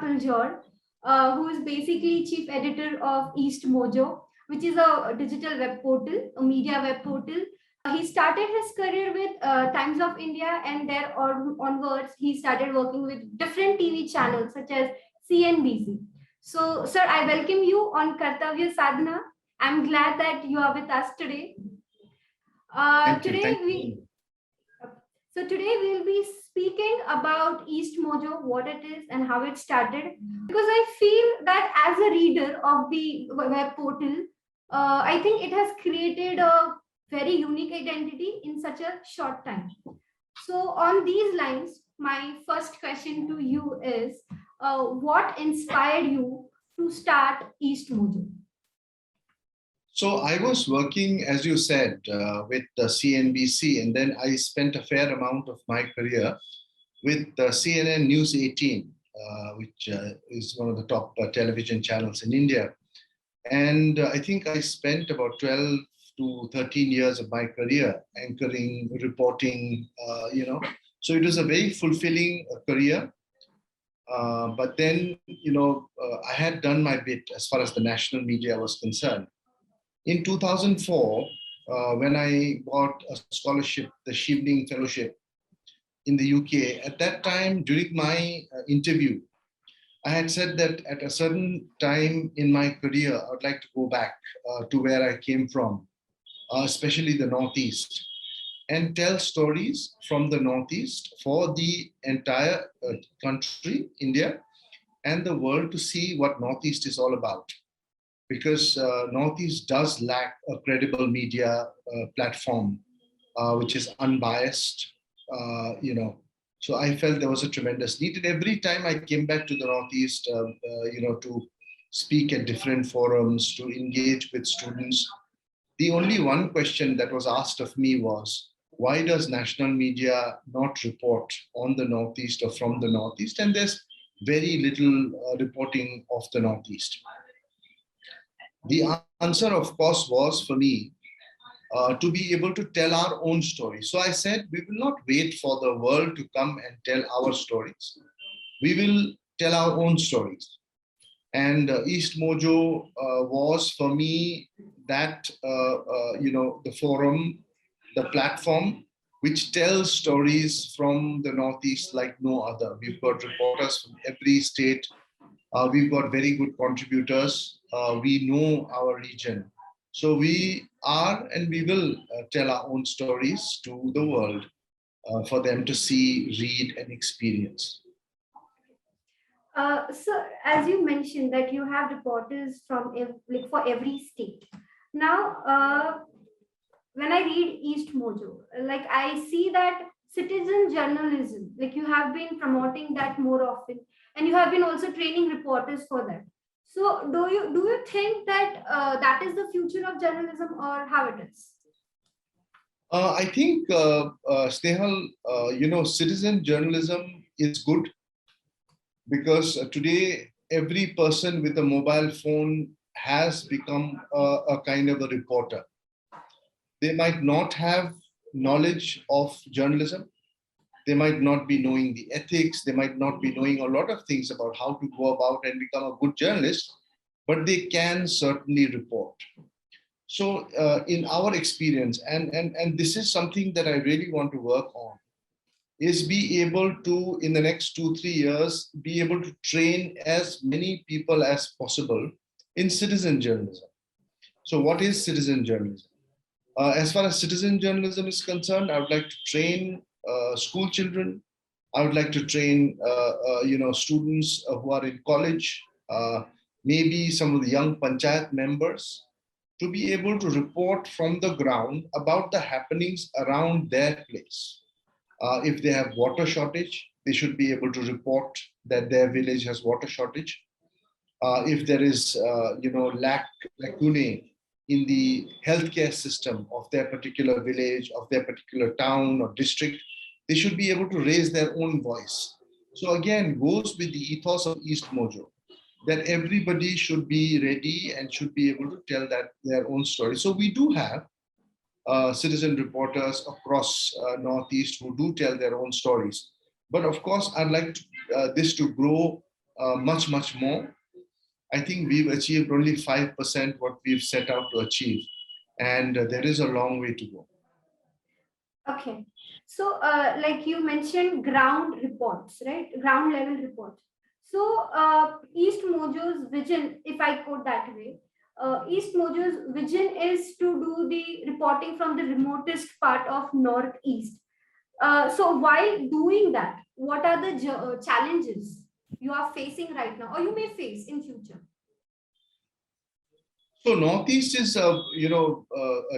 Paljor, who is basically chief editor of East Mojo, which is a digital web portal, a media web portal. He started his career with Times of India, and there onwards, he started working with different TV channels such as CNBC. So, sir, I welcome you on Kartavya Sadhana. I'm glad that you are with us today. Thank you. So today we'll be speaking about East Mojo, what it is and how it started. Because I feel that as a reader of the web portal, I think it has created a very unique identity in such a short time. So on these lines, my first question to you is, what inspired you to start East Mojo? So I was working, as you said, with CNBC, and then I spent a fair amount of my career with CNN News 18, which is one of the top television channels in India. And I think I spent about 12 to 13 years of my career anchoring, reporting, So it was a very fulfilling career. But then, I had done my bit as far as the national media was concerned. In 2004, when I got a scholarship, the Shivling Fellowship in the UK, at that time, during my interview, I had said that at a certain time in my career, I would like to go back to where I came from, especially the Northeast, and tell stories from the Northeast for the entire country, India, and the world to see what Northeast is all about. Because Northeast does lack a credible media platform, which is unbiased, So I felt there was a tremendous need. And every time I came back to the Northeast, to speak at different forums, to engage with students, the only one question that was asked of me was, why does national media not report on the Northeast or from the Northeast? And there's very little reporting of the Northeast. The answer, of course, was for me to be able to tell our own story. So I said, we will not wait for the world to come and tell our stories. We will tell our own stories. And East Mojo was for me that, the forum, the platform, which tells stories from the Northeast like no other. We've got reporters from every state. We've got very good contributors. We know our region. So we are and we will tell our own stories to the world for them to see, read, and experience. So, as you mentioned that you have reporters from for every state. Now, when I read East Mojo, I see that citizen journalism, you have been promoting that more often, and you have been also training reporters for that. So do you think that that is the future of journalism, or how it is? I think, Snehal, citizen journalism is good because today every person with a mobile phone has become a kind of a reporter. They might not have knowledge of journalism. They might not be knowing the ethics. They might not be knowing a lot of things about how to go about and become a good journalist, but they can certainly report. So in our experience, and this is something that I really want to work on, is be able to, in the next 2-3 years, be able to train as many people as possible in citizen journalism. So what is citizen journalism? As far as citizen journalism is concerned, I would like to train school children. I would like to train, students who are in college, maybe some of the young panchayat members, to be able to report from the ground about the happenings around their place. If they have water shortage, they should be able to report that their village has water shortage. If there is, lacunae in the healthcare system of their particular village, of their particular town or district, they should be able to raise their own voice. So again, goes with the ethos of East Mojo, that everybody should be ready and should be able to tell their own story. So we do have citizen reporters across Northeast who do tell their own stories. But of course, I'd like this to grow much more. I think we've achieved only 5% what we've set out to achieve, and there is a long way to go. Okay. So, like you mentioned, ground reports, right? Ground level reports. So, East Mojo's vision, if I quote that way, East Mojo's vision is to do the reporting from the remotest part of Northeast. So, while doing that, what are the challenges you are facing right now, or you may face in future? So Northeast is,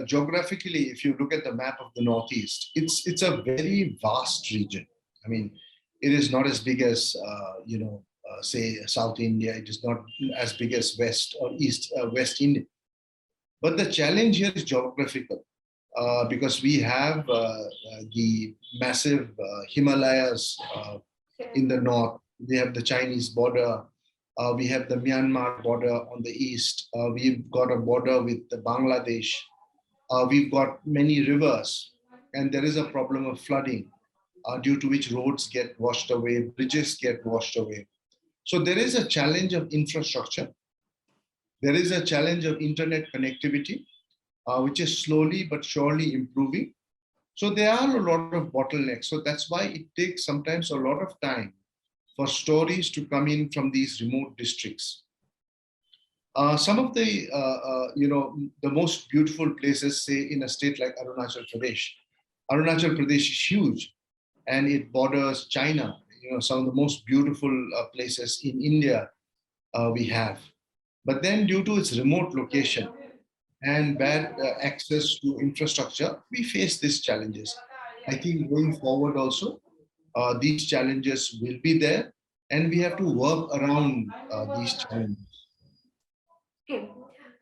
geographically, if you look at the map of the Northeast, it's a very vast region. I mean, it is not as big as, say, South India. It is not as big as West or East, West India. But the challenge here is geographical, because we have the massive Himalayas in the north. We have the Chinese border. We have the Myanmar border on the east. We've got a border with the Bangladesh. We've got many rivers, and there is a problem of flooding, due to which roads get washed away, bridges get washed away. So there is a challenge of infrastructure. There is a challenge of internet connectivity, which is slowly but surely improving. So there are a lot of bottlenecks. So that's why it takes sometimes a lot of time for stories to come in from these remote districts. Some of the, the most beautiful places, say in a state like Arunachal Pradesh. Arunachal Pradesh is huge, and it borders China. Some of the most beautiful places in India we have. But then due to its remote location and bad access to infrastructure, we face these challenges. I think going forward also, these challenges will be there, and we have to work around these challenges. Okay.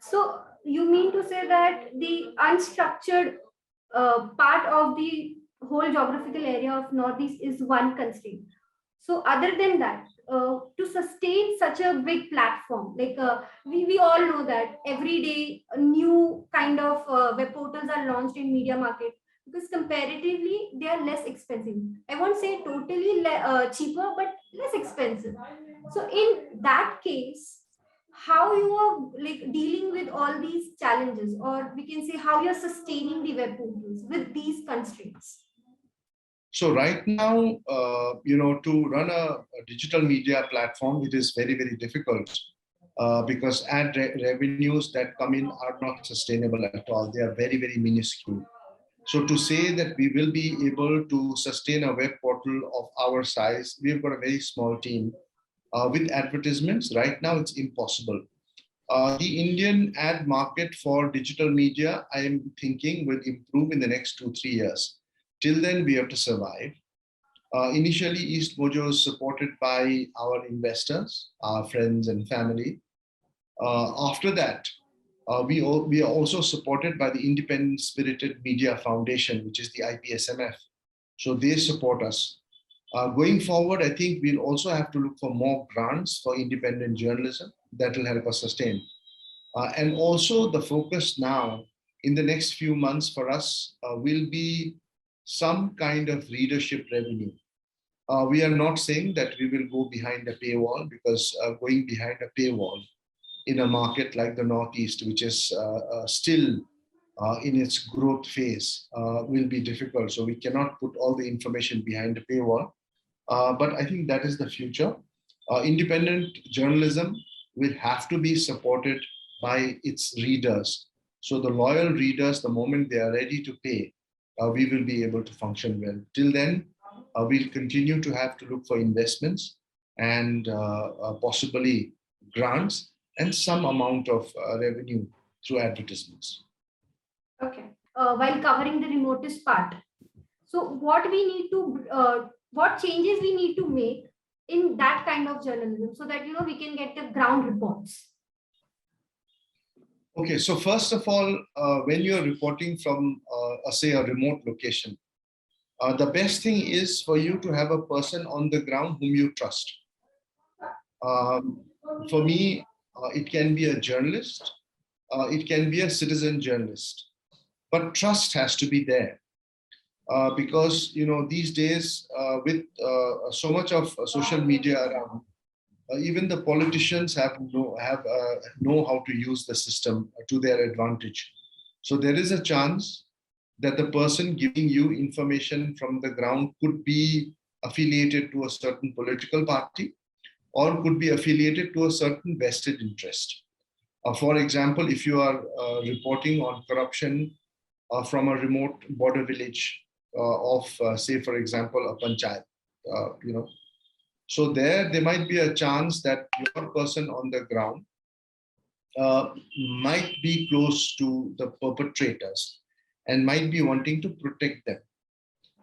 So you mean to say that the unstructured part of the whole geographical area of Northeast is one constraint. So other than that, to sustain such a big platform, like we all know that every day a new kind of web portals are launched in media market, because comparatively they are less expensive. I won't say totally cheaper, but less expensive. So in that case, how you are like dealing with all these challenges, or we can say how you're sustaining the web portals with these constraints? So right now, to run a digital media platform, it is very, very difficult, because revenues that come in are not sustainable at all. They are very, very minuscule. So to say that we will be able to sustain a web portal of our size, we've got a very small team. With advertisements, right now it's impossible. The Indian ad market for digital media, I am thinking, will improve in the next 2-3 years. Till then, we have to survive. Initially, East Mojo is supported by our investors, our friends and family. After that, we are also supported by the Independent Spirited Media Foundation, which is the IPSMF. So they support us. Going forward, I think we'll also have to look for more grants for independent journalism that will help us sustain. And also the focus now in the next few months for us will be some kind of readership revenue. We are not saying that we will go behind a paywall, because going behind a paywall in a market like the Northeast, which is still in its growth phase, will be difficult. So we cannot put all the information behind a paywall. But I think that is the future. Independent journalism will have to be supported by its readers. So the loyal readers, the moment they are ready to pay, we will be able to function well. Till then, we'll continue to have to look for investments and possibly grants and some amount of revenue through advertisements. Okay. While covering the remotest part, so what changes we need to make in that kind of journalism, so that we can get the ground reports? Okay, so first of all, when you're reporting from, say, a remote location, the best thing is for you to have a person on the ground whom you trust. For me, it can be a journalist, it can be a citizen journalist, but trust has to be there. Because these days, with so much of social media around, even the politicians know how to use the system to their advantage. So there is a chance that the person giving you information from the ground could be affiliated to a certain political party or could be affiliated to a certain vested interest. For example, if you are reporting on corruption from a remote border village say, for example, a panchayat, so there might be a chance that your person on the ground uh, might be close to the perpetrators and might be wanting to protect them.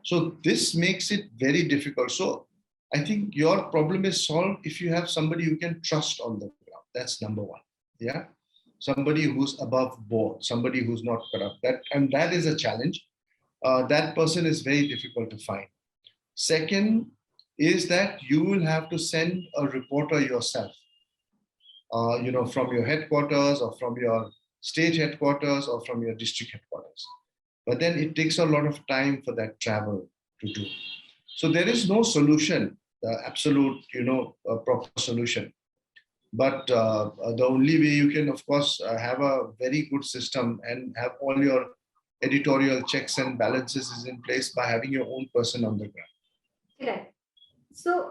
So this makes it very difficult. So I think your problem is solved if you have somebody you can trust on the ground. That's number one. Yeah. Somebody who's above board, somebody who's not corrupt. That is a challenge. That person is very difficult to find. Second is that you will have to send a reporter yourself, from your headquarters or from your state headquarters or from your district headquarters. But then it takes a lot of time for that travel to do. So there is no solution, absolute, proper solution. But the only way you can, of course, have a very good system and have all your editorial checks and balances is in place by having your own person on the ground. Correct. So,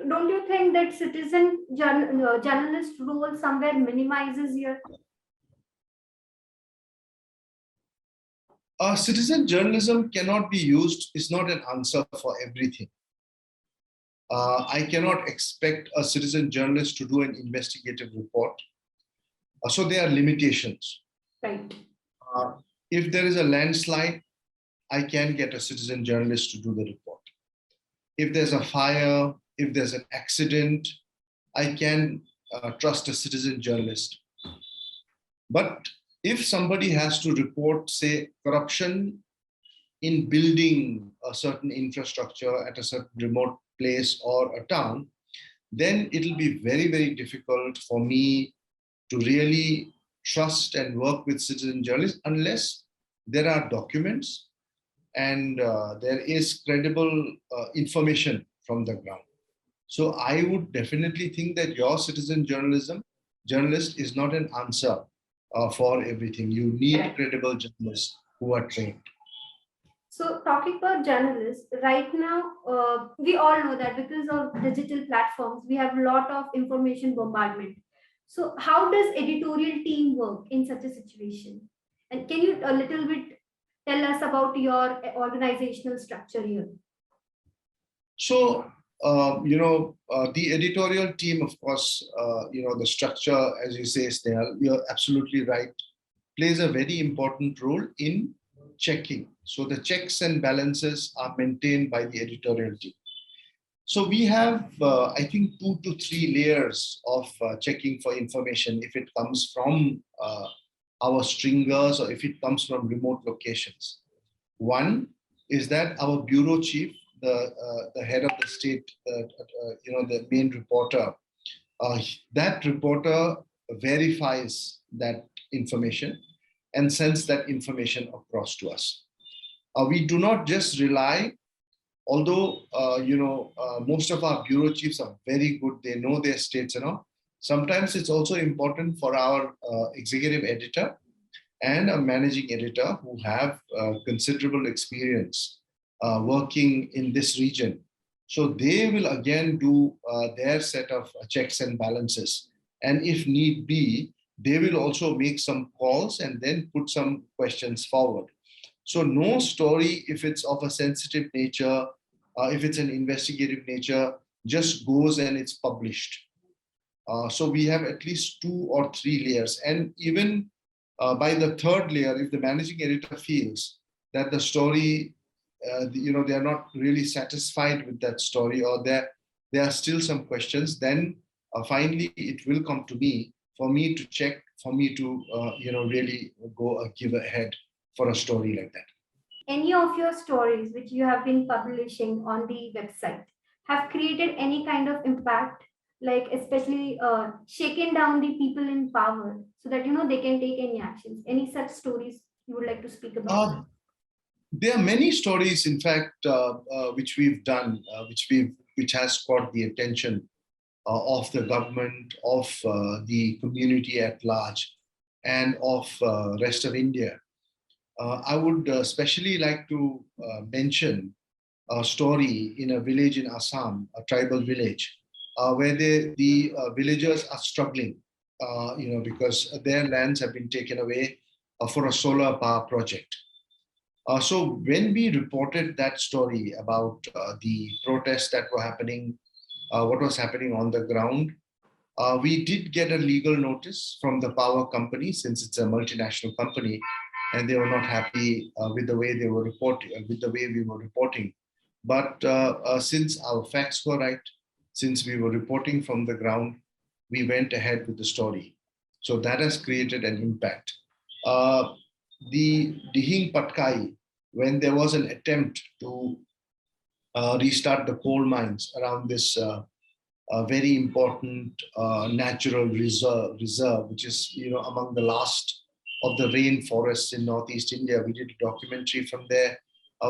don't you think that citizen journalist role somewhere minimizes here? Citizen journalism cannot be used, it's not an answer for everything. I cannot expect a citizen journalist to do an investigative report. So there are limitations. Right. If there is a landslide, I can get a citizen journalist to do the report. If there's a fire, if there's an accident, I can trust a citizen journalist. But if somebody has to report, say, corruption in building a certain infrastructure at a certain remote place or a town, then it'll be very, very difficult for me to really trust and work with citizen journalists unless there are documents and there is credible information from the ground. So I would definitely think that your citizen journalist is not an answer for everything. You need credible journalists who are trained. So talking about journalists, right now, we all know that because of digital platforms, we have a lot of information bombardment. So how does editorial team work in such a situation? And can you a little bit tell us about your organizational structure here? So, the editorial team, of course, the structure, as you say, Snehal, you're absolutely right, plays a very important role in checking. So the checks and balances are maintained by the editorial team. So we have, I think, 2 to 3 layers of checking for information if it comes from our stringers or if it comes from remote locations. One is that our bureau chief, the head of the state, the main reporter, that reporter verifies that information and sends that information across to us. We do not just rely, although most of our bureau chiefs are very good, they know their states and all. Sometimes it's also important for our executive editor and a managing editor who have considerable experience working in this region. So they will again do their set of checks and balances. And if need be, they will also make some calls and then put some questions forward. So no story, if it's of a sensitive nature, if it's an investigative nature, just goes and it's published. So we have at least 2 or 3 layers. And even by the third layer, if the managing editor feels that the story, they are not really satisfied with that story, or there are still some questions, then finally it will come to me for me to check, for me to really give ahead for a story like that. Any of your stories which you have been publishing on the website have created any kind of impact, like especially shaken down the people in power so that they can take any actions? Any such stories you would like to speak about? There are many stories, in fact, which we've done, which has caught the attention of the government, of the community at large, and of rest of India. I would especially like to mention a story in a village in Assam, a tribal village, where the villagers are struggling, because their lands have been taken away for a solar power project. So when we reported that story about the protests that were happening, what was happening on the ground, we did get a legal notice from the power company, since it's a multinational company, and they were not happy with the way they were reporting, with the way we were reporting. But since our facts were right, since we were reporting from the ground, we went ahead with the story. So that has created an impact. Uh, the Dihing Patkai, when there was an attempt to restart the coal mines around this very important natural reserve, which is among the last of the rainforests in Northeast India. We did a documentary from there.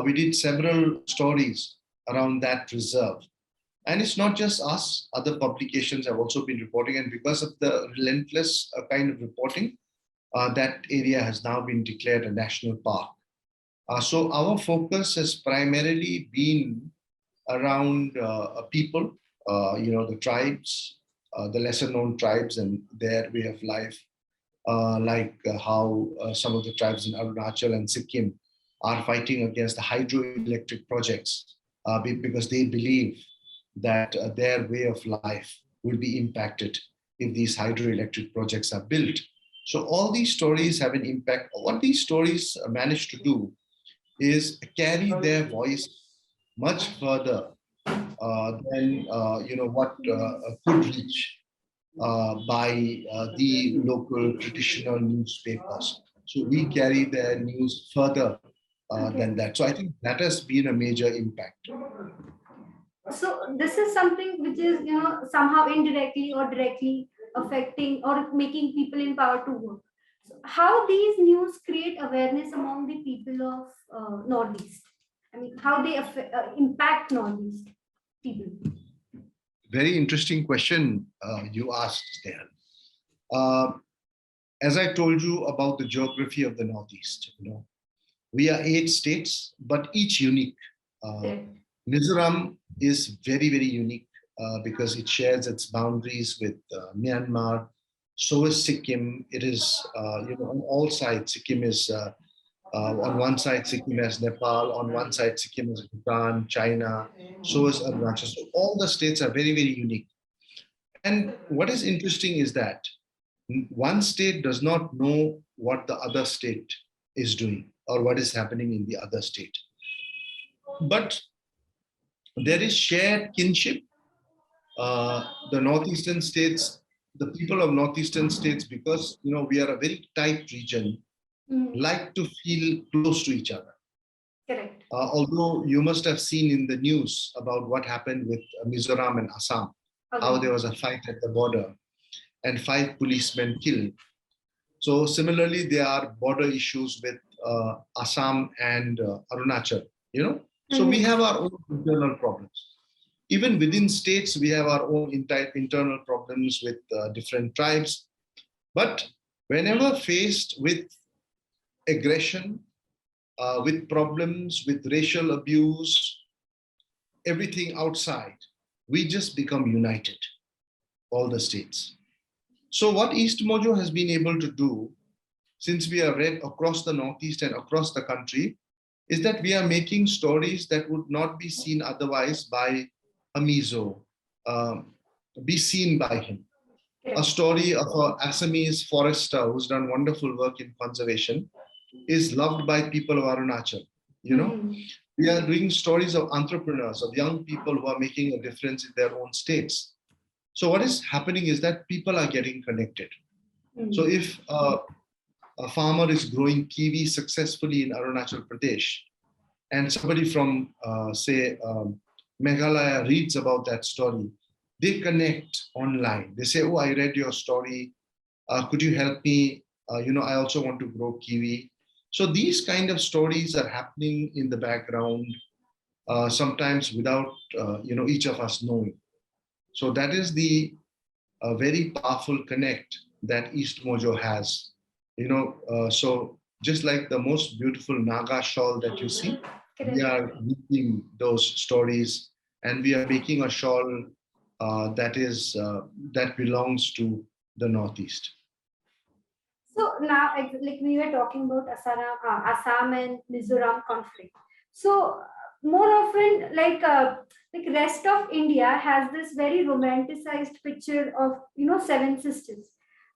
We did several stories around that reserve. And it's not just us, other publications have also been reporting. And because of the relentless kind of reporting, that area has now been declared a national park. So our focus has primarily been around people, the tribes, the lesser known tribes and their way of life, like how some of the tribes in Arunachal and Sikkim are fighting against the hydroelectric projects because they believe that their way of life will be impacted if these hydroelectric projects are built. So all these stories have an impact. What these stories manage to do is carry their voice much further than what could reach by the local traditional newspapers. So we carry their news further than that. So I think that has been a major impact. So this is something which is somehow indirectly or directly affecting or making people in power to work. So how these news create awareness among the people of Northeast? I mean, how they impact Northeast people? Very interesting question you asked there. Uh, as I told you about the geography of the Northeast, we are 8 states, but each unique. Mizoram is very, very unique because it shares its boundaries with Myanmar. So is Sikkim. It is, on all sides. Sikkim is on one side, Sikkim has Nepal. On one side, Sikkim has Bhutan, China. So is Arunachal. So all the states are very, very unique. And what is interesting is that one state does not know what the other state is doing or what is happening in the other state. But there is shared kinship. The northeastern states, the people of northeastern states, because we are a very tight region, like to feel close to each other. Correct. Although you must have seen in the news about what happened with Mizoram and Assam, how there was a fight at the border and 5 policemen killed. So similarly, there are border issues with Assam and Arunachal, So we have our own internal problems. Even within states, we have our own internal problems with different tribes. But whenever faced with aggression, with problems, with racial abuse, everything outside, we just become united, all the states. So what East Mojo has been able to do, since we are read across the Northeast and across the country, is that we are making stories that would not be seen otherwise by a Mizo, be seen by him. A story of an Assamese forester who's done wonderful work in conservation is loved by people of Arunachal. We are doing stories of entrepreneurs, of young people who are making a difference in their own states. So what is happening is that people are getting connected. So if a farmer is growing kiwi successfully in Arunachal Pradesh, and somebody from, say, Meghalaya reads about that story, they connect online. They say, oh, I read your story. Could you help me? I also want to grow kiwi. So these kind of stories are happening in the background, sometimes without, each of us knowing. So that is the very powerful connect that East Mojo has. So just like the most beautiful Naga shawl that you see, we Correct. are weaving those stories, and we are making a shawl that belongs to the Northeast. So now, like we were talking about Assam and Mizoram conflict. So more often, like rest of India has this very romanticized picture of seven sisters.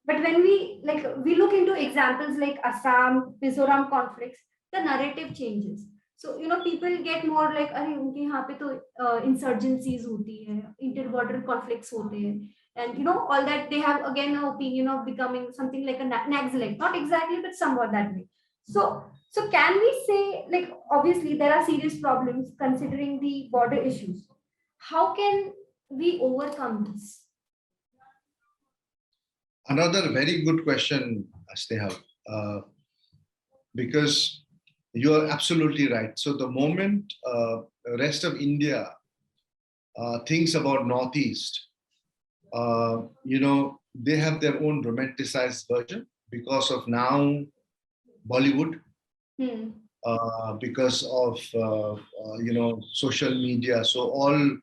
But when we look into examples like Assam, Mizoram conflicts, the narrative changes. So people get more like अरे उनके यहाँ पे तो insurgencies होती है, inter-border conflicts होते हैं, and all that they have again an opinion of becoming something like a Naxalite, not exactly but somewhat that way. So can we say, like, obviously there are serious problems considering the border issues, how can we overcome this? Another very good question, Sneha, because you are absolutely right. So the moment rest of India thinks about Northeast, they have their own romanticized version because of now Bollywood, because of social media. So all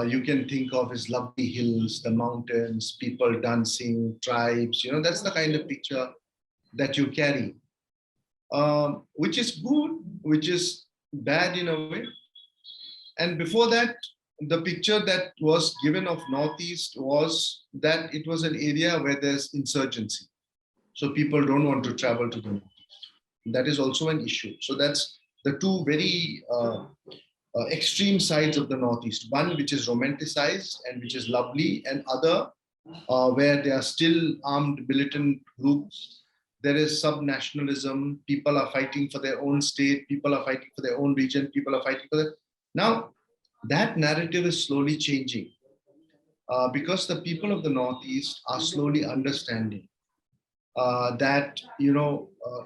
you can think of is lovely hills, the mountains, people dancing, tribes. That's the kind of picture that you carry, which is good, which is bad in a way. And before that, the picture that was given of Northeast was that it was an area where there's insurgency. So people don't want to travel to the Northeast. That is also an issue. So that's the two very extreme sides of the Northeast. One which is romanticized and which is lovely, and other where there are still armed militant groups. There is sub-nationalism. People are fighting for their own state. People are fighting for their own region. People are fighting for Now, that narrative is slowly changing because the people of the Northeast are slowly understanding that,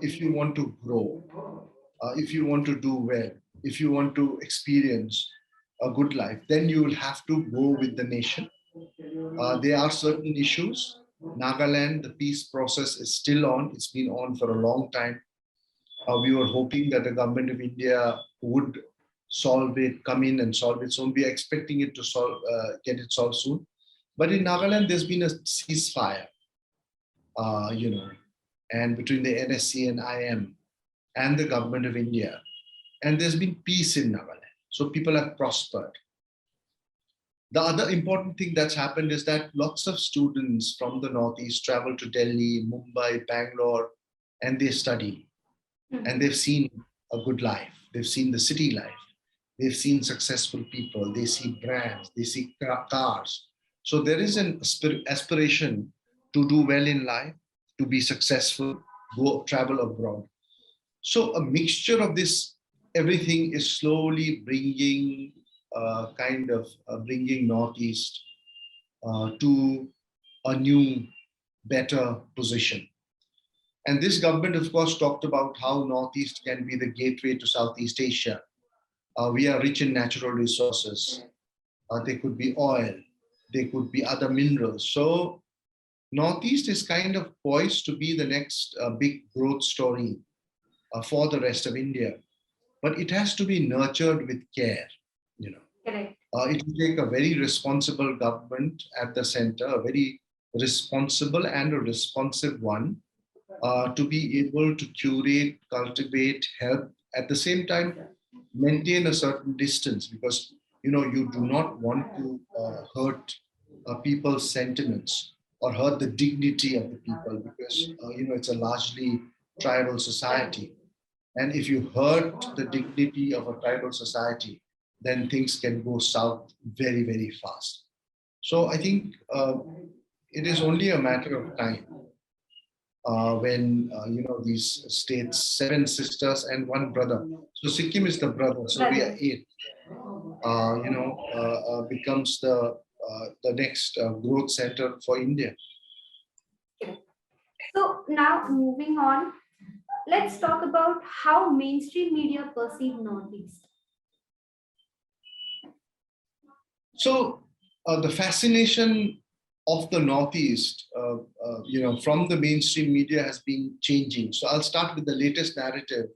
if you want to grow, if you want to do well, if you want to experience a good life, then you will have to go with the nation. There are certain issues. Nagaland, the peace process is still on. It's been on for a long time. We were hoping that the government of India would solve it, come in and solve it soon. We are expecting it to get it solved soon. But in Nagaland, there's been a ceasefire, and between the NSC and IM and the government of India. And there's been peace in Nagaland. So people have prospered. The other important thing that's happened is that lots of students from the Northeast travel to Delhi, Mumbai, Bangalore, and they study. And they've seen a good life. They've seen the city life. They've seen successful people. They see brands. They see cars. So there is an aspiration to do well in life, to be successful, go travel abroad. So a mixture of this, everything is slowly bringing bringing Northeast to a new, better position. And this government, of course, talked about how Northeast can be the gateway to Southeast Asia. We are rich in natural resources. They could be oil. They could be other minerals. So Northeast is kind of poised to be the next big growth story for the rest of India. But it has to be nurtured with care. Correct. It will take a very responsible government at the center, a very responsible and a responsive one, to be able to curate, cultivate, help, at the same time maintain a certain distance, because you do not want to hurt people's sentiments or hurt the dignity of the people, because it's a largely tribal society. And if you hurt the dignity of a tribal society, then things can go south very, very fast. So I think it is only a matter of time when these states, 7 sisters and 1 brother. So Sikkim is the brother. So we are 8. Becomes the next growth center for India. So now moving on, let's talk about how mainstream media perceive Northeast. So The fascination of the Northeast, from the mainstream media has been changing. So I'll start with the latest narrative.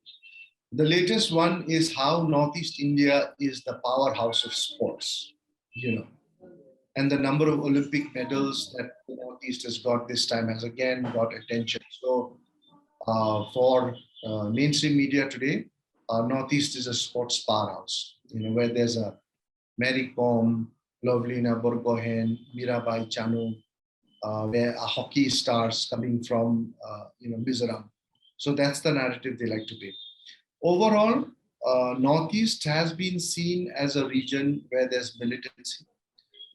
The latest one is how Northeast India is the powerhouse of sports, and the number of Olympic medals that the Northeast has got this time has again got attention. So for mainstream media today, Northeast is a sports powerhouse, where there's a Mary Kom, Lovelina Borgohain, Mirabai Chanu, where are hockey stars coming from, Mizoram. So that's the narrative they like to paint. Overall, Northeast has been seen as a region where there's militancy,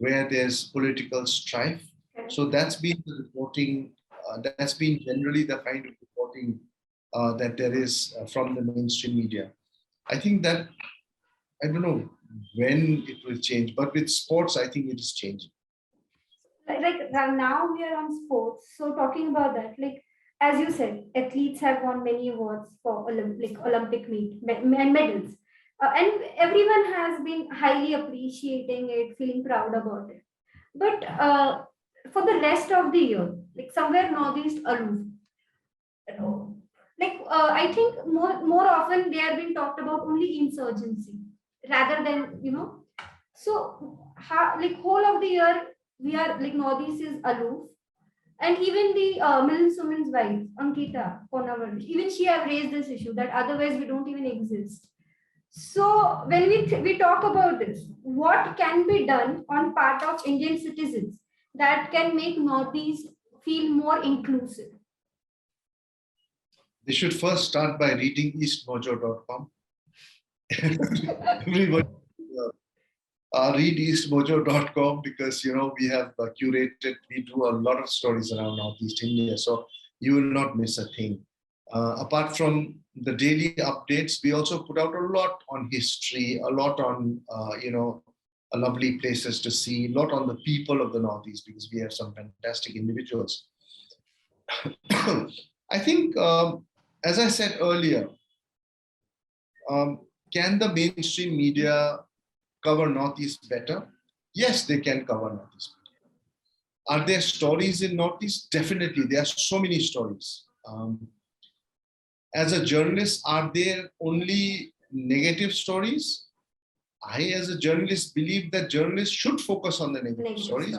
where there's political strife. So that's been the reporting, that's been generally the kind of reporting that there is from the mainstream media. I think that, I don't know when it will change, but with sports, I think it is changing. Like now we are on sports, so talking about that, like as you said, athletes have won many awards for Olympic and medals, and everyone has been highly appreciating it, feeling proud about it. But for the rest of the year, like somewhere northeast aloof, I think more often they are being talked about only insurgency rather than So how, like whole of the year we are like northeast is aloof, and even the Milne Suman's wife Ankita Konavar, even she have raised this issue that otherwise we don't even exist. So when we talk about this, what can be done on part of Indian citizens that can make northeast feel more inclusive? They should first start by reading eastmojo.com. Everybody read eastmojo.com, because we have curated, we do a lot of stories around Northeast India, so you will not miss a thing. Apart from the daily updates, we also put out a lot on history, a lot on lovely places to see, a lot on the people of the Northeast, because we have some fantastic individuals. I think, as I said earlier, can the mainstream media cover Northeast better? Yes, they can cover Northeast better. Are there stories in Northeast? Definitely, there are so many stories. As a journalist, are there only negative stories? I, as a journalist, believe that journalists should focus on the negative stories.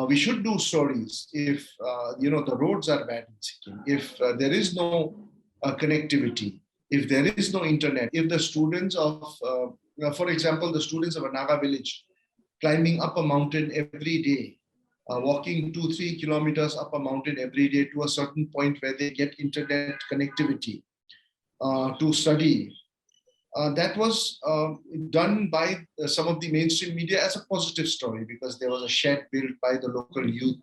We should do stories if the roads are bad in Sikkim, if there is no connectivity, if there is no internet, if the students of, for example, the students of a Naga village climbing up a mountain every day, walking 2-3 kilometers up a mountain every day to a certain point where they get internet connectivity to study. That was done by some of the mainstream media as a positive story, because there was a shed built by the local youth.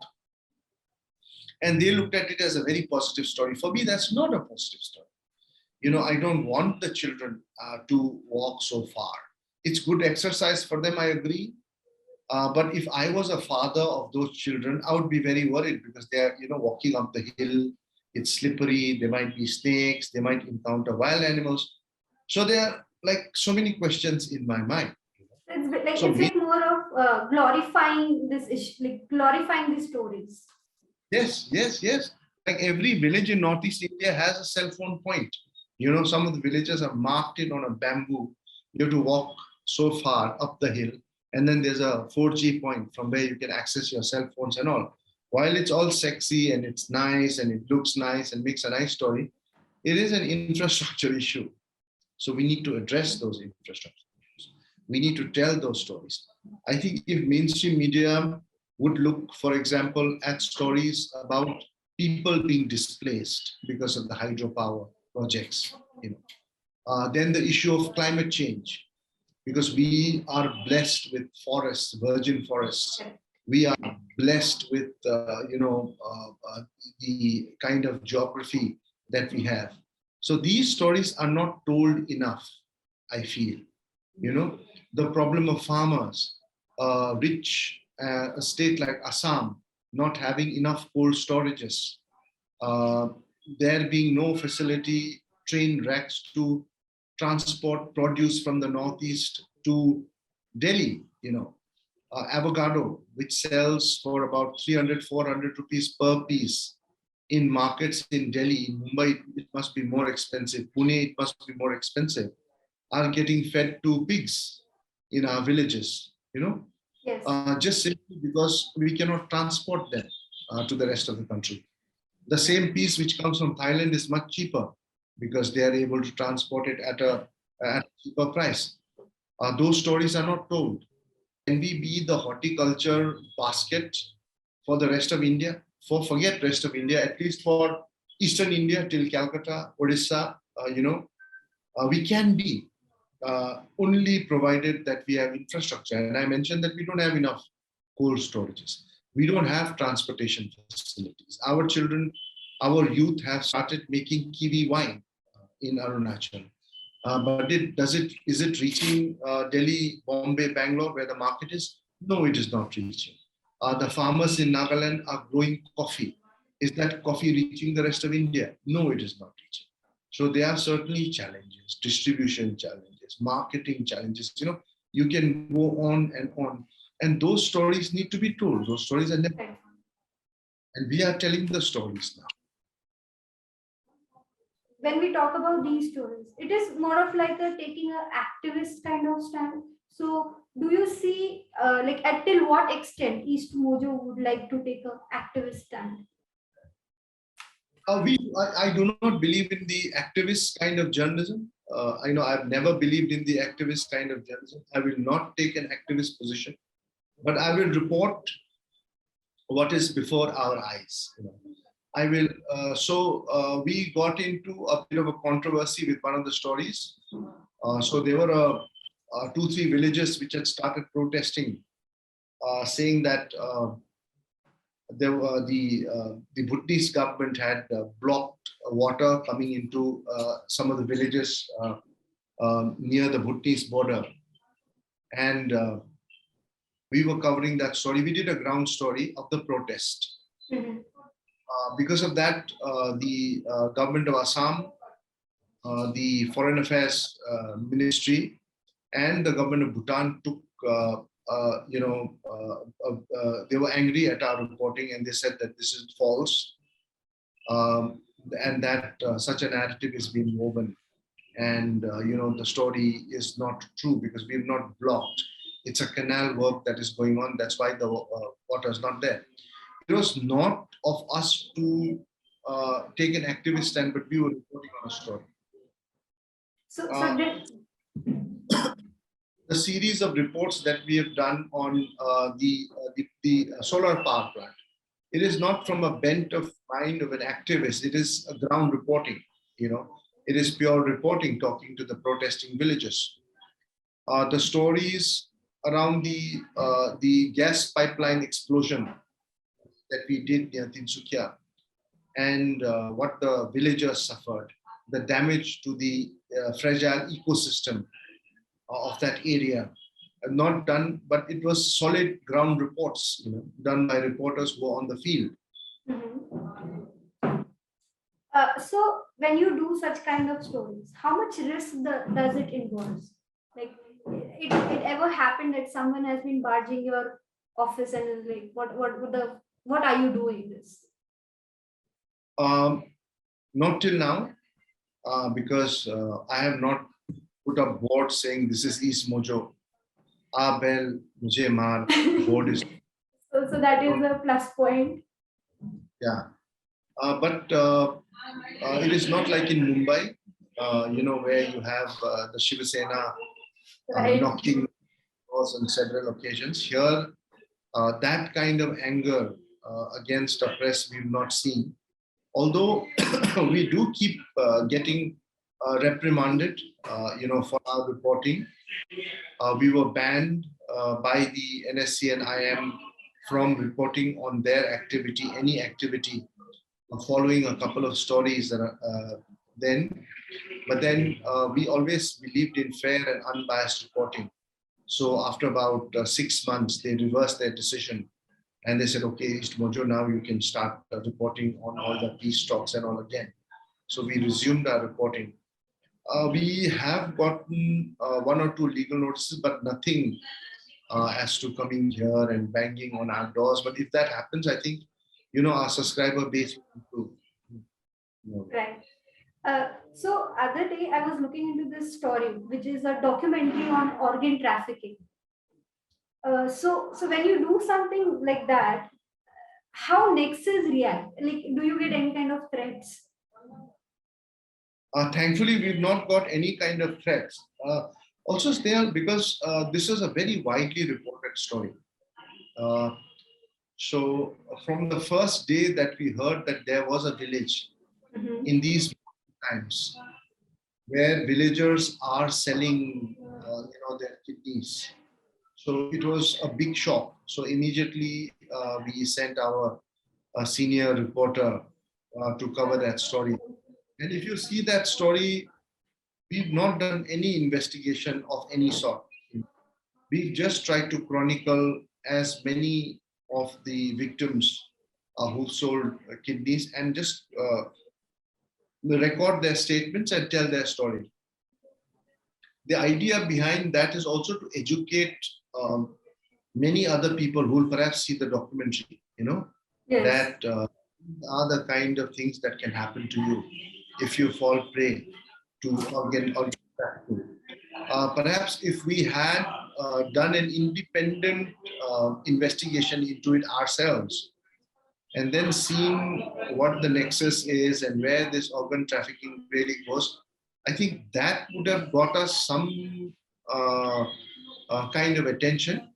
And they looked at it as a very positive story. For me, that's not a positive story. I don't want the children to walk so far. It's good exercise for them, I agree. But if I was a father of those children, I would be very worried, because they're, walking up the hill. It's slippery. There might be snakes. They might encounter wild animals. So there are like so many questions in my mind. It's like more of glorifying this issue, like glorifying these stories. Yes. Like every village in Northeast India has a cell phone point. Some of the villages are marked it on a bamboo. You have to walk so far up the hill, and then there's a 4G point from where you can access your cell phones and all. While it's all sexy and it's nice and it looks nice and makes a nice story, it is an infrastructure issue. So we need to address those infrastructure issues. We need to tell those stories. I think if mainstream media would look, for example, at stories about people being displaced because of the hydropower projects, then the issue of climate change, because we are blessed with forests, virgin forests. We are blessed with, the kind of geography that we have. So these stories are not told enough, I feel. The problem of farmers, rich a state like Assam not having enough cold storages, there being no facility, train racks to transport produce from the Northeast to Delhi, avocado, which sells for about 300, 400 rupees per piece in markets in Delhi. In Mumbai, it must be more expensive. Pune, it must be more expensive, are getting fed to pigs in our villages, Yes. just simply because we cannot transport them to the rest of the country. The same piece which comes from Thailand is much cheaper because they are able to transport it at a cheaper price. Those stories are not told. Can we be the horticulture basket for the rest of India? Forget rest of India, at least for Eastern India till Calcutta, Odisha, we can be only provided that we have infrastructure. And I mentioned that we don't have enough cold storages. We don't have transportation facilities. Our children, our youth have started making kiwi wine in Arunachal. But is it reaching Delhi, Bombay, Bangalore, where the market is? No, it is not reaching. The farmers in Nagaland are growing coffee. Is that coffee reaching the rest of India? No, it is not reaching. So there are certainly challenges, distribution challenges, marketing challenges. You can go on and on. And those stories need to be told. Those stories are never. And we are telling the stories now. When we talk about these stories, it is more of like taking an activist kind of stand. So, do you see, like, till what extent East Mojo would like to take an activist stand? I do not believe in the activist kind of journalism. I've never believed in the activist kind of journalism. I will not take an activist position, but I will report what is before our eyes. I will. We got into a bit of a controversy with one of the stories. So there were 2-3 villages which had started protesting, saying that the Bhutanese government had blocked water coming into some of the villages near the Bhutanese border, and we were covering that story. We did a ground story of the protest. Mm-hmm. Because of that, the government of Assam, the Foreign Affairs Ministry, and the government of Bhutan took, they were angry at our reporting, and they said that this is false, and that such a narrative is being woven, and the story is not true because we've not blocked. It's a canal work that is going on. That's why the water is not there. It was not of us to take an activist stand, but we were reporting on a story. The series of reports that we have done on the solar power plant, it is not from a bent of mind of an activist. It is a ground reporting. It is pure reporting, talking to the protesting villagers. The stories around the gas pipeline explosion that we did near Tinsukia, and what the villagers suffered, the damage to the fragile ecosystem of that area. Not done, but it was solid ground reports, done by reporters who are on the field. Mm-hmm. So when you do such kind of stories, how much risk does it involve? Like, it ever happened that someone has been barging your office and is like, what are you doing this? Not till now, because I have not put up board saying this is East Mojo. Bell, Mujhe Maar, board is. So that is a plus point. Yeah. But it is not like in Mumbai, where you have the Shiva Sena knocking doors on several occasions. Here, that kind of anger against a press we've not seen. Although we do keep getting reprimanded, for our reporting. We were banned by the NSC and IM from reporting on their activity, any activity, following a couple of stories then. But then we always believed in fair and unbiased reporting. So after about 6 months, they reversed their decision. And they said, okay, East Mojo, now you can start reporting on all the peace talks and all again. So we resumed our reporting. We have gotten 1 or 2 legal notices, but nothing as to coming here and banging on our doors. But if that happens, I think, our subscriber base will improve. Right. So other day I was looking into this story, which is a documentary on organ trafficking. So when you do something like that, how Nexus react? Like, do you get any kind of threats? Thankfully, we've not got any kind of threats. Also, Snehal, because this is a very widely reported story. Uh, so, from the first day that we heard that there was a village in these times where villagers are selling, their kidneys. So it was a big shock. So immediately we sent our senior reporter to cover that story. And if you see that story, we've not done any investigation of any sort. We've just tried to chronicle as many of the victims who sold kidneys and just record their statements and tell their story. The idea behind that is also to educate many other people who will perhaps see the documentary, Yes. that are the kind of things that can happen to you if you fall prey to organ trafficking. Perhaps if we had done an independent investigation into it ourselves and then seen what the nexus is and where this organ trafficking really goes, I think that would have got us some kind of attention,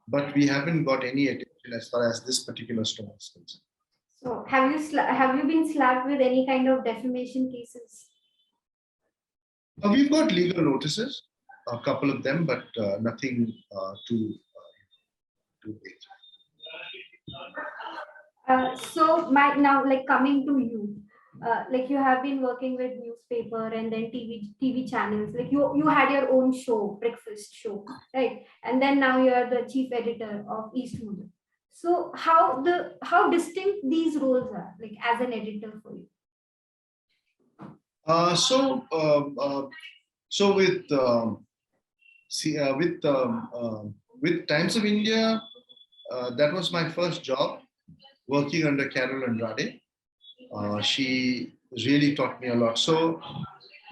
but we haven't got any attention as far as this particular story is concerned. So have you been slapped with any kind of defamation cases? We've got legal notices, a couple of them, but nothing too big. So now, like, coming to you, like, you have been working with newspaper and then TV channels. Like, you had your own show, breakfast show, right? And then now you are the chief editor of East Mojo. So how distinct these roles are, like, as an editor for you? So with Times of India, that was my first job working under Carol Andrade. She really taught me a lot. So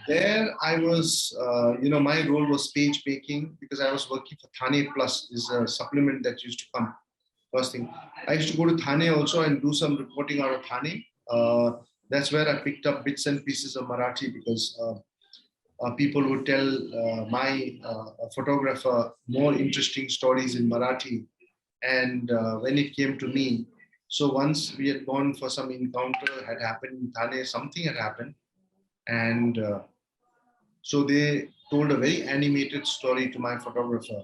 there I was, my role was page making because I was working for Thane Plus, is a supplement that used to come first thing. I used to go to Thane also and do some reporting out of Thane. That's where I picked up bits and pieces of Marathi because people would tell my photographer more interesting stories in Marathi. And when it came to me, so once we had gone for some encounter had happened in Thane, something had happened. And so they told a very animated story to my photographer.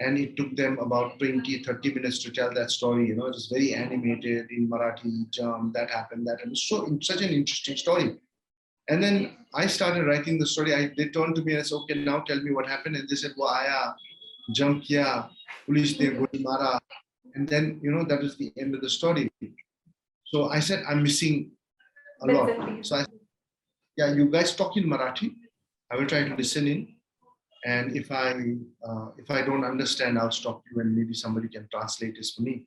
And it took them about 20, 30 minutes to tell that story. It was very animated in Marathi, jump, that happened, that. And so such an interesting story. And then I started writing the story. They turned to me and said, okay, now tell me what happened. And they said, well, Aya, jump kiya, police ne goli mara. And then, that was the end of the story. So I said, I'm missing a lot. So I said, yeah, you guys talk in Marathi. I will try to listen in. And if I don't understand, I'll stop you and maybe somebody can translate this for me.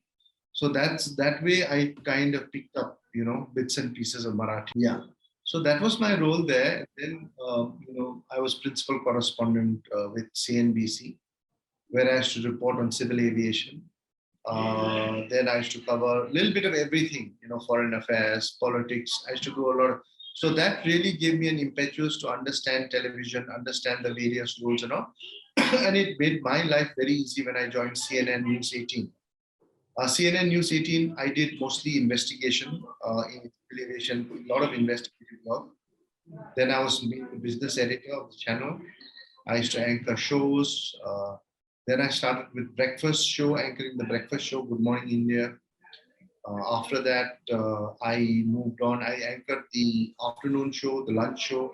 So that way I kind of picked up, bits and pieces of Marathi. Yeah. So that was my role there. Then, I was principal correspondent with CNBC, where I used to report on civil aviation. Then I used to cover a little bit of everything, foreign affairs, politics. I used to do a lot of. So that really gave me an impetus to understand television, understand the various rules and all. And it made my life very easy when I joined CNN News 18. CNN News 18, I did mostly investigation in aviation, a lot of investigative work. Then I was made the business editor of the channel. I used to anchor shows. Then I started with breakfast show, anchoring the breakfast show, Good Morning India. After that, I moved on. I anchored the afternoon show, the lunch show.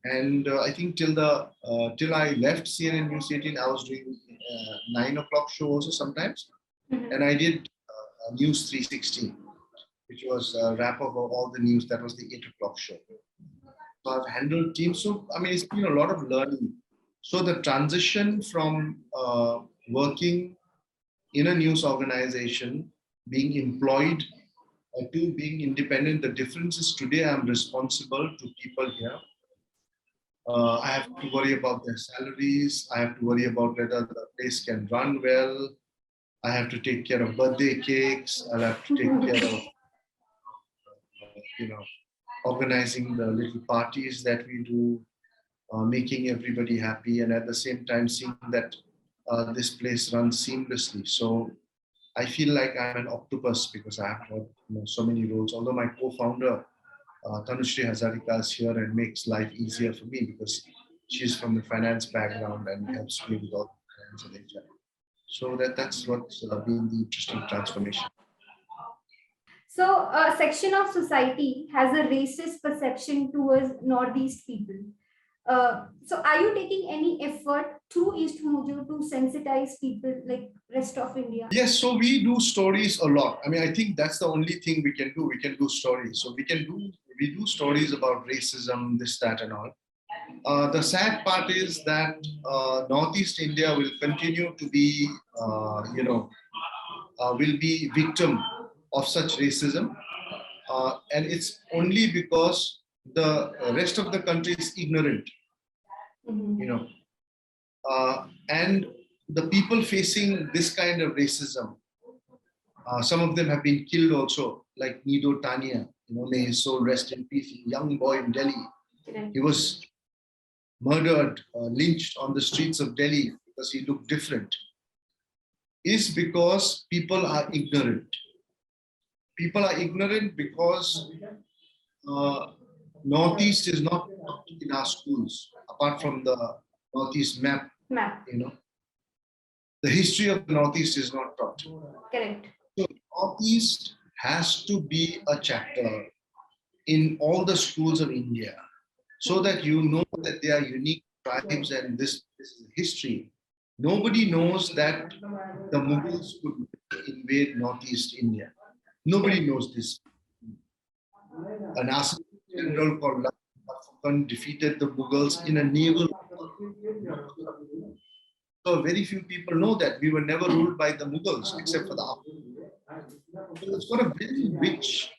And I think till I left CNN News 18, I was doing 9 o'clock show also sometimes. Mm-hmm. And I did News 360, which was a wrap up of all the news. That was the 8 o'clock show. So I've handled teams. So, it's been a lot of learning. So the transition from working in a news organization, being employed, or two, being independent. The difference is today I'm responsible to people here. I have to worry about their salaries. I have to worry about whether the place can run well. I have to take care of birthday cakes. I'll have to take care of, organizing the little parties that we do, making everybody happy, and at the same time seeing that this place runs seamlessly. So I feel like I'm an octopus because I have got so many roles. Although my co-founder Tanushri Hazarika is here and makes life easier for me because she's from the finance background and helps me with all the finance and HR. So that's what's been the interesting transformation. So, a section of society has a racist perception towards Northeast people. So, are you taking any effort through East Mojo to sensitize people like rest of India? Yes, so we do stories a lot. I mean, I think that's the only thing we can do. We can do stories. So we do stories about racism, this, that, and all. The sad part is that Northeast India will continue to be, will be victim of such racism. And it's only because the rest of the country is ignorant, you know. And the people facing this kind of racism, some of them have been killed also, like Nido Tania, may his soul rest in peace, a young boy in Delhi. He was murdered, lynched on the streets of Delhi because he looked different, is because people are ignorant. People are ignorant because Northeast is not in our schools, apart from the Northeast map. The history of the Northeast is not taught. Correct. So Northeast has to be a chapter in all the schools of India, so that you know that they are unique tribes and this is history. Nobody knows that the Mughals could invade Northeast India. Nobody knows this. An Assam general called Khan defeated the Mughals in a naval war. So very few people know that we were never ruled by the Mughals except for the Afghans. So it's got a very rich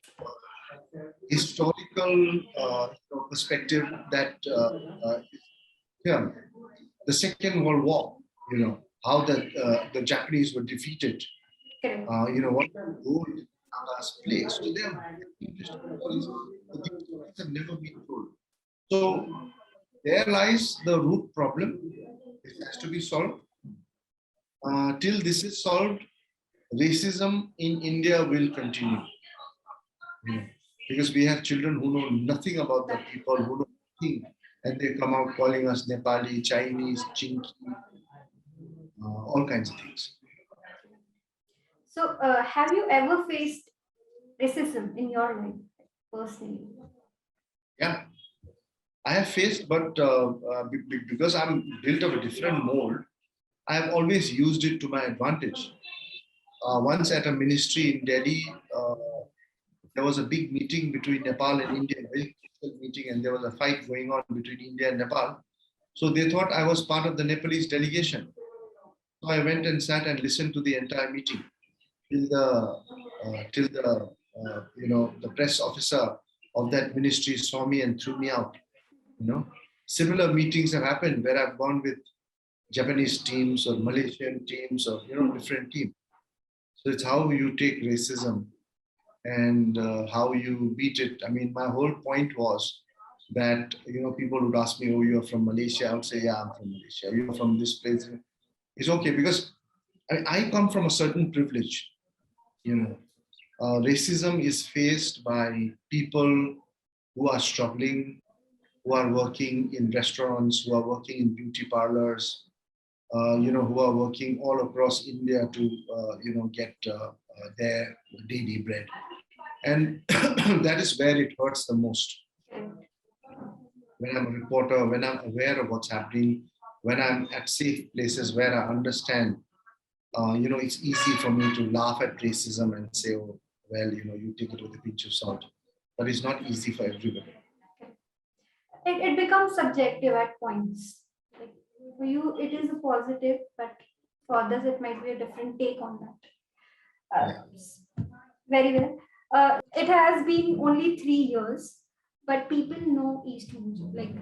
historical perspective that the Second World War, how the Japanese were defeated, what role Naga's played. So they are interesting stories, but these stories have never been told. So there lies the root problem. It has to be solved. Till this is solved, racism in India will continue. Because we have children who know nothing about the people, who know nothing, and they come out calling us Nepali, Chinese, Chinky, all kinds of things. So, have you ever faced racism in your life personally? Yeah, I have faced, but because I'm built of a different mold, I have always used it to my advantage. Once at a ministry in Delhi, there was a big meeting between Nepal and India, a very critical meeting, and there was a fight going on between India and Nepal. So they thought I was part of the Nepalese delegation. So I went and sat and listened to the entire meeting till the press officer of that ministry saw me and threw me out. Similar meetings have happened where I've gone with Japanese teams or Malaysian teams or different teams. So it's how you take racism and how you beat it. I mean, my whole point was that people would ask me, "Oh, you're from Malaysia." I would say, "Yeah, I'm from Malaysia." "You're from this place." It's okay because I come from a certain privilege. Racism is faced by people who are struggling, who are working in restaurants, who are working in beauty parlors, who are working all across India to, get their daily bread. And that is where it hurts the most. When I'm a reporter, when I'm aware of what's happening, when I'm at safe places where I understand, it's easy for me to laugh at racism and say, "Oh, well, you take it with a pinch of salt." But it's not easy for everybody. It becomes subjective at points. Like for you, it is a positive, but For others, it might be a different take on that. Very well. It has been only 3 years, but people know East Mojo. Like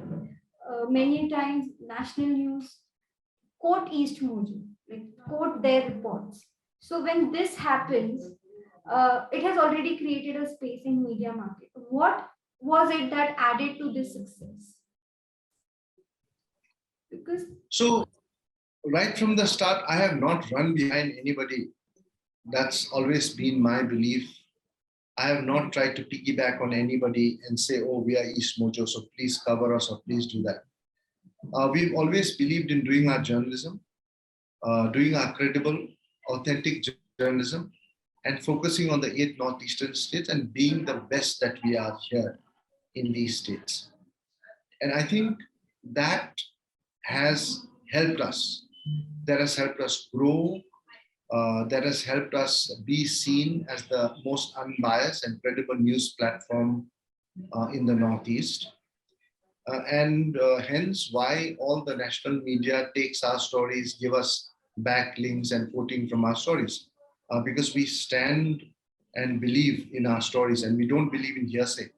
many times, national news quote East Mojo, like quote their reports. So when this happens, it has already created a space in media market. What was it that added to this success? Because So right from the start, I have not run behind anybody. That's always been my belief. I have not tried to piggyback on anybody and say, oh, we are East Mojo, so please cover us or please do that. We've always believed in doing our journalism, doing our credible, authentic journalism, and focusing on the 8 northeastern states and being the best that we are here in these states. And I think that has helped us. That has helped us grow. That has helped us be seen as the most unbiased and credible news platform in the Northeast. And hence why all the national media takes our stories, give us backlinks and quoting from our stories. Because we stand and believe in our stories and we don't believe in hearsay.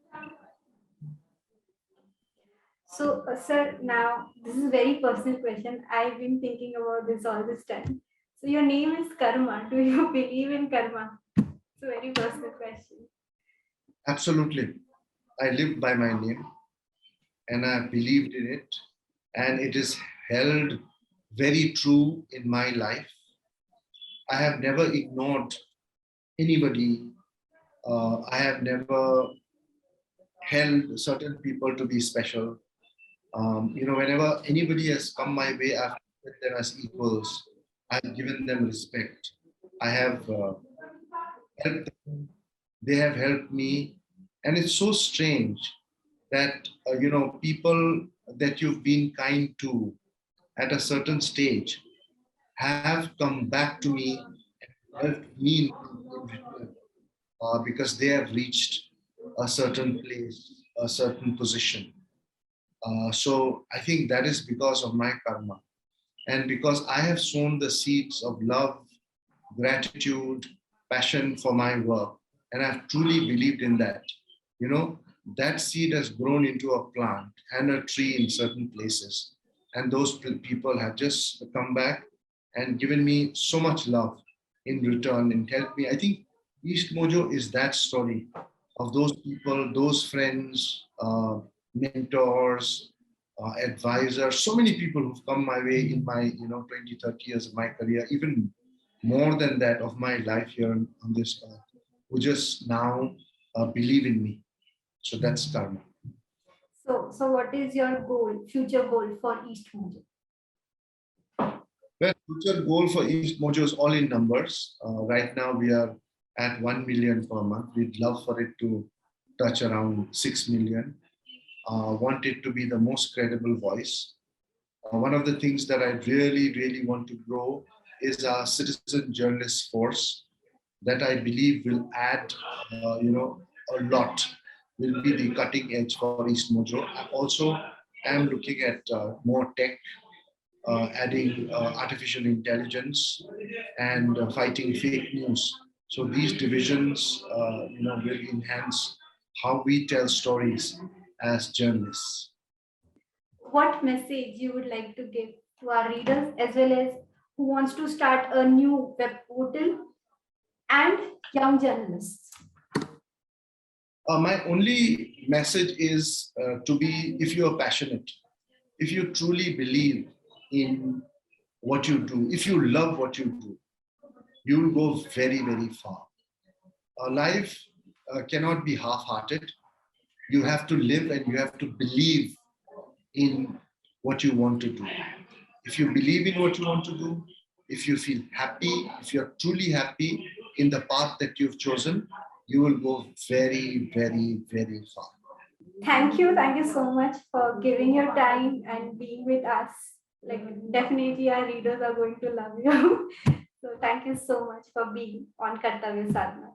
so, sir, now this is a very personal question. I've been thinking about this all this time. So, your name is Karma. Do you believe in karma? It's a very personal question. Absolutely. I live by my name and I believed in it, and it is held very true in my life. I have never ignored anybody. I have never held certain people to be special. Whenever anybody has come my way, I've treated them as equals. I've given them respect. I have helped them. They have helped me. And it's so strange that, people that you've been kind to at a certain stage have come back to me and helped me in return, because they have reached a certain place, a certain position. So I think that is because of my karma. And because I have sown the seeds of love, gratitude, passion for my work, and I've truly believed in that, that seed has grown into a plant and a tree in certain places. And those people have just come back and given me so much love in return and helped me. I think East Mojo is that story of those people, those friends, mentors, advisors, so many people who've come my way in my 20, 30 years of my career, even more than that of my life here on this earth, who just now believe in me. So that's karma. So what is your goal, future goal for East Mojo? Well, future goal for East Mojo is all in numbers. Right now we are at 1 million per month. We'd love for it to touch around 6 million. Want it to be the most credible voice. One of the things that I really, really want to grow is our citizen journalist force that I believe will add, a lot, will be the cutting edge for East Mojo. I also am looking at more tech, adding artificial intelligence and fighting fake news. So these divisions, will enhance how we tell stories as journalists. What message you would like to give to our readers as well as who wants to start a new web portal and young journalists? My only message is to be, if you are passionate, if you truly believe in what you do, if you love what you do, you will go very, very far. Life cannot be half-hearted. You have to live and you have to believe in what you want to do. If you believe in what you want to do, if you feel happy, if you're truly happy in the path that you've chosen, you will go very, very, very far. Thank you so much for giving your time and being with us. Like definitely our readers are going to love you. So thank you so much for being on Kartavya Sadhana.